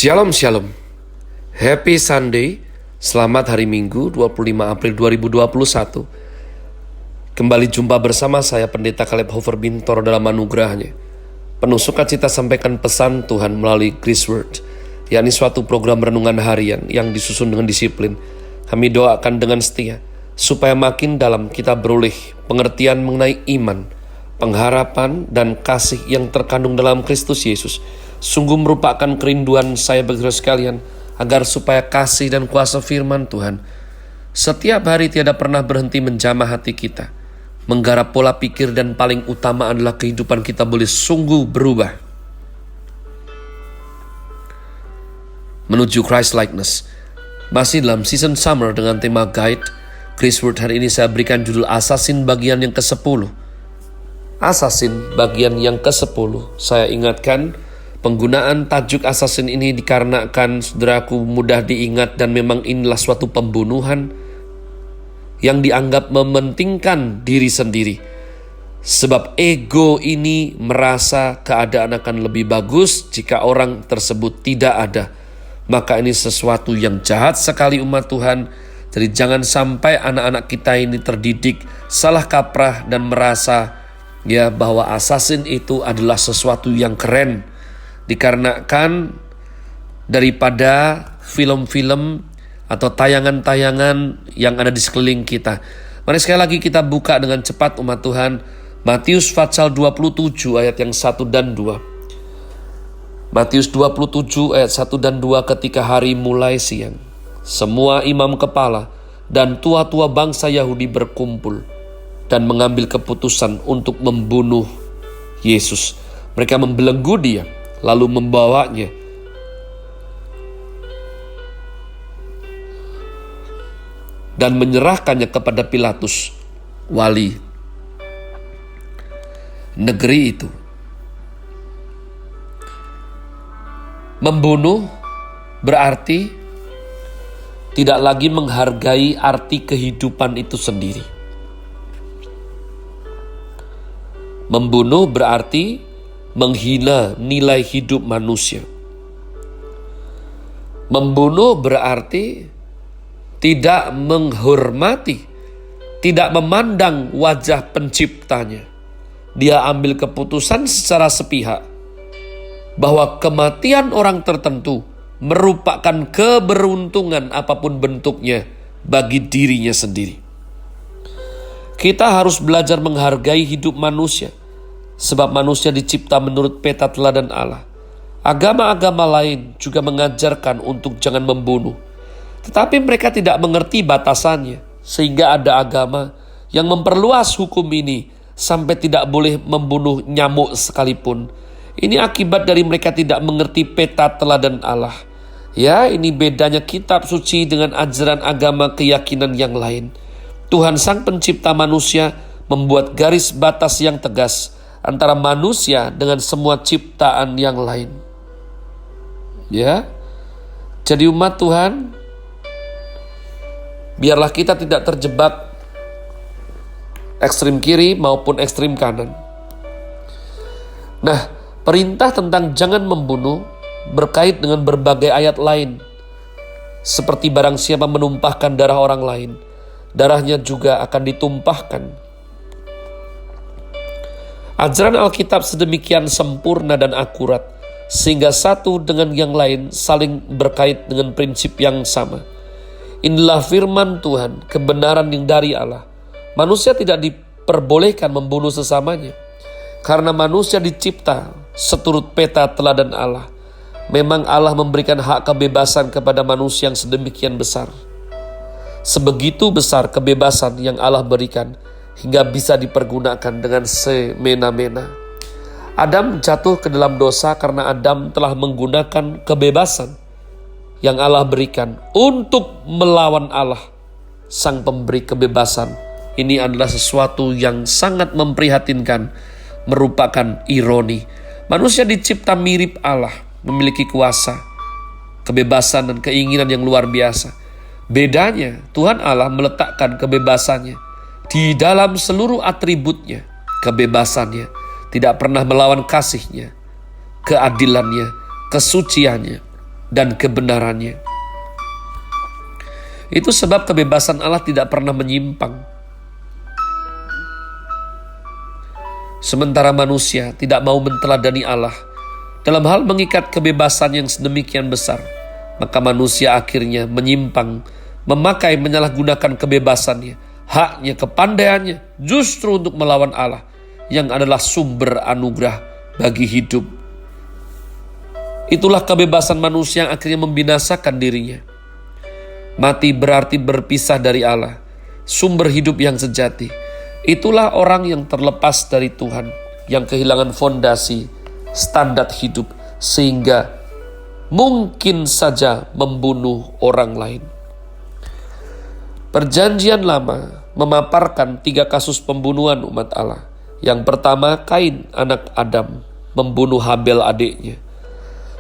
Shalom Shalom. Happy Sunday. Selamat hari Minggu 25 April 2021. Kembali jumpa bersama saya Pendeta Caleb Hofer Bintor dalam anugerahnya. Penuh sukacita sampaikan pesan Tuhan melalui Grace Word, yakni suatu program renungan harian yang disusun dengan disiplin. Kami doakan dengan setia supaya makin dalam kita beroleh pengertian mengenai iman, pengharapan, dan kasih yang terkandung dalam Kristus Yesus. Sungguh merupakan kerinduan saya bagi saudara sekalian, agar supaya kasih dan kuasa firman Tuhan setiap hari tiada pernah berhenti menjamah hati kita, menggarap pola pikir, dan paling utama adalah kehidupan kita boleh sungguh berubah menuju Christ likeness. Masih dalam season summer dengan tema guide Grace Word, hari ini saya berikan judul Assassin bagian yang ke-10. Assassin bagian yang ke-10. Saya ingatkan, penggunaan tajuk assassin ini dikarenakan saudaraku mudah diingat, dan memang inilah suatu pembunuhan yang dianggap mementingkan diri sendiri. Sebab ego ini merasa keadaan akan lebih bagus jika orang tersebut tidak ada. Maka ini sesuatu yang jahat sekali umat Tuhan. Jadi jangan sampai anak-anak kita ini terdidik salah kaprah dan merasa bahwa assassin itu adalah sesuatu yang keren, dikarenakan daripada film-film atau tayangan-tayangan yang ada di sekeliling kita. Mari sekali lagi kita buka dengan cepat umat Tuhan, Matius pasal 27 ayat yang 1 dan 2. Matius 27 ayat 1 dan 2. Ketika hari mulai siang, semua imam kepala dan tua-tua bangsa Yahudi berkumpul dan mengambil keputusan untuk membunuh Yesus. Mereka membelenggu dia, lalu membawanya dan menyerahkannya kepada Pilatus, wali negeri itu. Membunuh berarti tidak lagi menghargai arti kehidupan itu sendiri. Membunuh berarti menghina nilai hidup manusia. Membunuh berarti tidak menghormati, tidak memandang wajah penciptanya. Dia ambil keputusan secara sepihak bahwa kematian orang tertentu merupakan keberuntungan apapun bentuknya bagi dirinya sendiri. Kita harus belajar menghargai hidup manusia, sebab manusia dicipta menurut peta teladan Allah. Agama-agama lain juga mengajarkan untuk jangan membunuh, tetapi mereka tidak mengerti batasannya, sehingga ada agama yang memperluas hukum ini sampai tidak boleh membunuh nyamuk sekalipun. Ini akibat dari mereka tidak mengerti peta teladan Allah. Ini bedanya kitab suci dengan ajaran agama keyakinan yang lain. Tuhan Sang Pencipta manusia membuat garis batas yang tegas antara manusia dengan semua ciptaan yang lain. Jadi umat Tuhan, biarlah kita tidak terjebak ekstrim kiri maupun ekstrim kanan. Nah, perintah tentang jangan membunuh berkait dengan berbagai ayat lain. Seperti barang siapa menumpahkan darah orang lain, darahnya juga akan ditumpahkan. Ajaran Alkitab sedemikian sempurna dan akurat, sehingga satu dengan yang lain saling berkait dengan prinsip yang sama. Inilah firman Tuhan, kebenaran yang dari Allah. Manusia tidak diperbolehkan membunuh sesamanya, karena manusia dicipta seturut peta teladan Allah. Memang Allah memberikan hak kebebasan kepada manusia yang sedemikian besar. Sebegitu besar kebebasan yang Allah berikan, hingga bisa dipergunakan dengan semena-mena. Adam jatuh ke dalam dosa karena Adam telah menggunakan kebebasan yang Allah berikan untuk melawan Allah, Sang Pemberi kebebasan. Ini adalah sesuatu yang sangat memprihatinkan, merupakan ironi. Manusia dicipta mirip Allah, memiliki kuasa, kebebasan, dan keinginan yang luar biasa. Bedanya, Tuhan Allah meletakkan kebebasannya di dalam seluruh atributnya. Kebebasannya tidak pernah melawan kasihnya, keadilannya, kesuciannya. dan kebenarannya. Itu sebab kebebasan Allah tidak pernah menyimpang. Sementara manusia tidak mau menteladani Allah dalam hal mengikat kebebasan yang sedemikian besar, maka manusia akhirnya menyimpang, memakai menyalahgunakan kebebasannya, haknya, kepandaiannya justru untuk melawan Allah yang adalah sumber anugerah bagi hidup. Itulah kebebasan manusia yang akhirnya membinasakan dirinya. Mati berarti berpisah dari Allah, sumber hidup yang sejati. Itulah orang yang terlepas dari Tuhan, yang kehilangan fondasi, standar hidup, sehingga mungkin saja membunuh orang lain. Perjanjian Lama memaparkan 3 kasus pembunuhan umat Allah. Yang pertama, Kain anak Adam membunuh Habel adiknya.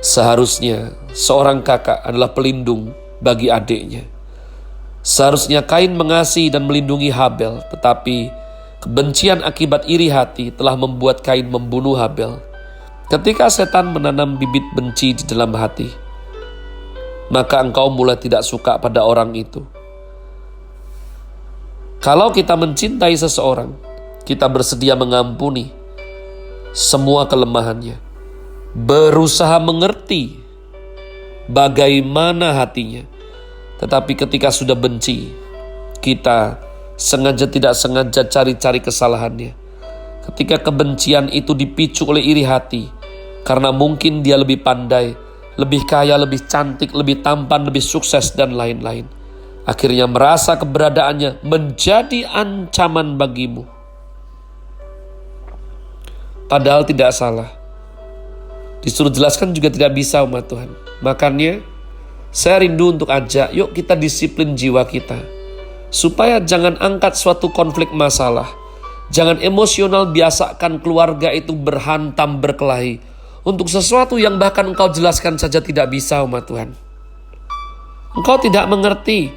Seharusnya seorang kakak adalah pelindung bagi adiknya. Seharusnya Kain mengasihi dan melindungi Habel, tetapi kebencian akibat iri hati telah membuat Kain membunuh Habel. Ketika setan menanam bibit benci di dalam hati, maka engkau mulai tidak suka pada orang itu. Kalau kita mencintai seseorang, kita bersedia mengampuni semua kelemahannya, berusaha mengerti bagaimana hatinya. Tetapi ketika sudah benci, kita sengaja tidak sengaja cari-cari kesalahannya. Ketika kebencian itu dipicu oleh iri hati, karena mungkin dia lebih pandai, lebih kaya, lebih cantik, lebih tampan, lebih sukses, dan lain-lain, akhirnya merasa keberadaannya menjadi ancaman bagimu. Padahal tidak salah. Disuruh jelaskan juga tidak bisa umat Tuhan. Makanya saya rindu untuk ajak, yuk kita disiplin jiwa kita. Supaya jangan angkat suatu konflik masalah. Jangan emosional biasakan keluarga itu berhantam berkelahi. Untuk sesuatu yang bahkan engkau jelaskan saja tidak bisa umat Tuhan. Engkau tidak mengerti.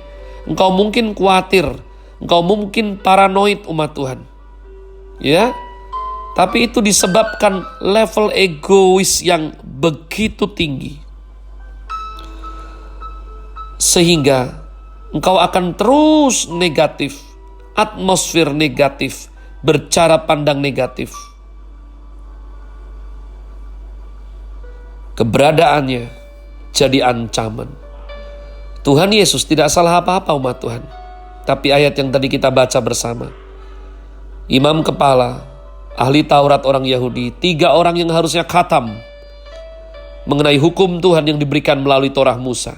Engkau mungkin khawatir. Engkau mungkin paranoid umat Tuhan. Ya. Tapi itu disebabkan level egois yang begitu tinggi. Sehingga engkau akan terus negatif, atmosfer negatif, bercara pandang negatif. Keberadaannya jadi ancaman. Tuhan Yesus tidak salah apa-apa umat Tuhan. Tapi ayat yang tadi kita baca bersama, imam kepala, ahli Taurat orang Yahudi, 3 orang yang harusnya khatam mengenai hukum Tuhan yang diberikan melalui Torah Musa.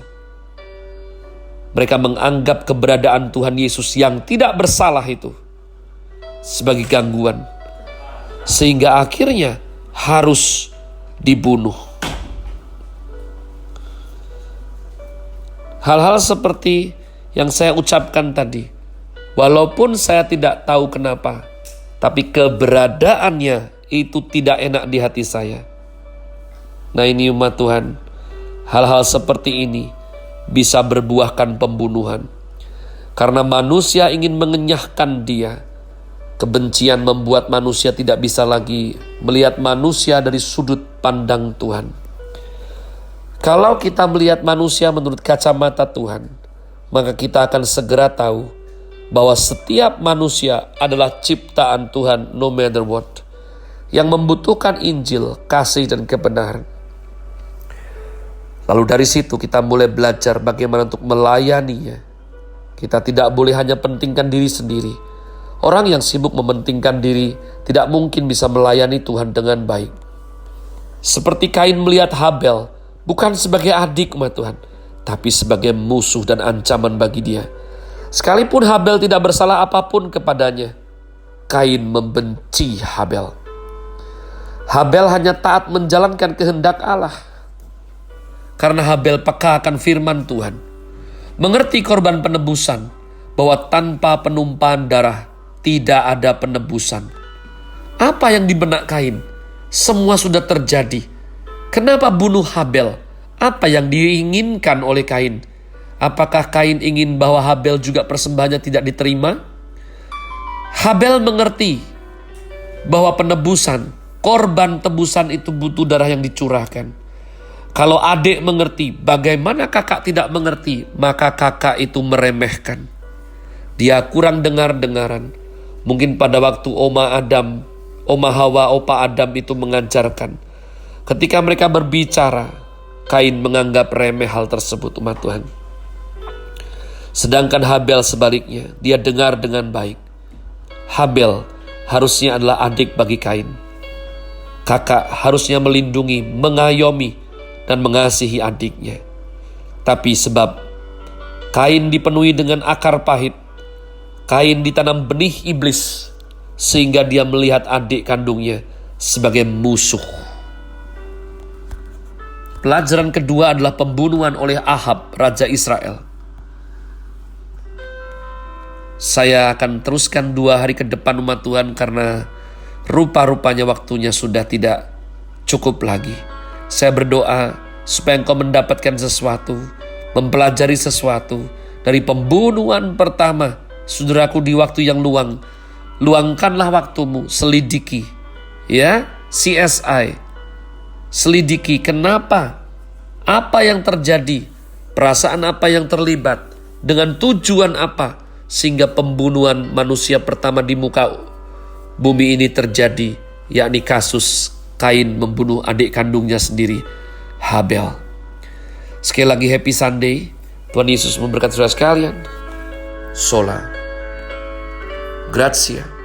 Mereka menganggap keberadaan Tuhan Yesus yang tidak bersalah itu sebagai gangguan. Sehingga akhirnya harus dibunuh. Hal-hal seperti yang saya ucapkan tadi, walaupun saya tidak tahu kenapa, tapi keberadaannya itu tidak enak di hati saya. Nah ini umat Tuhan, hal-hal seperti ini bisa berbuahkan pembunuhan. Karena manusia ingin mengenyahkan dia. Kebencian membuat manusia tidak bisa lagi melihat manusia dari sudut pandang Tuhan. Kalau kita melihat manusia menurut kacamata Tuhan, maka kita akan segera tahu bahwa setiap manusia adalah ciptaan Tuhan no matter what, yang membutuhkan Injil, kasih, dan kebenaran. Lalu dari situ kita mulai belajar bagaimana untuk melayaninya. Kita tidak boleh hanya pentingkan diri sendiri. Orang yang sibuk mementingkan diri tidak mungkin bisa melayani Tuhan dengan baik. Seperti Kain melihat Habel, bukan sebagai adik umat Tuhan, tapi sebagai musuh dan ancaman bagi dia. Sekalipun Habel tidak bersalah apapun kepadanya, Kain membenci Habel. Habel hanya taat menjalankan kehendak Allah. Karena Habel peka akan firman Tuhan, mengerti korban penebusan, bahwa tanpa penumpahan darah tidak ada penebusan. Apa yang di benak Kain? Semua sudah terjadi. Kenapa bunuh Habel? Apa yang diinginkan oleh Kain? Apakah Kain ingin bahwa Habel juga persembahannya tidak diterima? Habel mengerti bahwa penebusan, korban tebusan itu butuh darah yang dicurahkan. Kalau adik mengerti, bagaimana kakak tidak mengerti? Maka kakak itu meremehkan. Dia kurang dengar-dengaran. Mungkin pada waktu Oma Hawa, Opa Adam itu mengajarkan. Ketika mereka berbicara, Kain menganggap remeh hal tersebut, umat Tuhan. Sedangkan Habel sebaliknya, dia dengar dengan baik. Habel harusnya adalah adik bagi Kain. Kakak harusnya melindungi, mengayomi, dan mengasihi adiknya. Tapi sebab Kain dipenuhi dengan akar pahit, Kain ditanam benih iblis, sehingga dia melihat adik kandungnya sebagai musuh. Pelajaran kedua adalah pembunuhan oleh Ahab, Raja Israel. Saya akan teruskan 2 hari ke depan, umat Tuhan, karena rupa-rupanya waktunya sudah tidak cukup lagi. Saya berdoa supaya engkau mendapatkan sesuatu, mempelajari sesuatu dari pembunuhan pertama. Saudaraku, di waktu yang luang, luangkanlah waktumu, selidiki, ya, CSI. Selidiki kenapa, apa yang terjadi, perasaan apa yang terlibat, dengan tujuan apa, sehingga pembunuhan manusia pertama di muka bumi ini terjadi, yakni kasus Kain membunuh adik kandungnya sendiri, Habel. Sekali lagi happy Sunday, Tuhan Yesus memberkati saudara sekalian. Sola Grazie.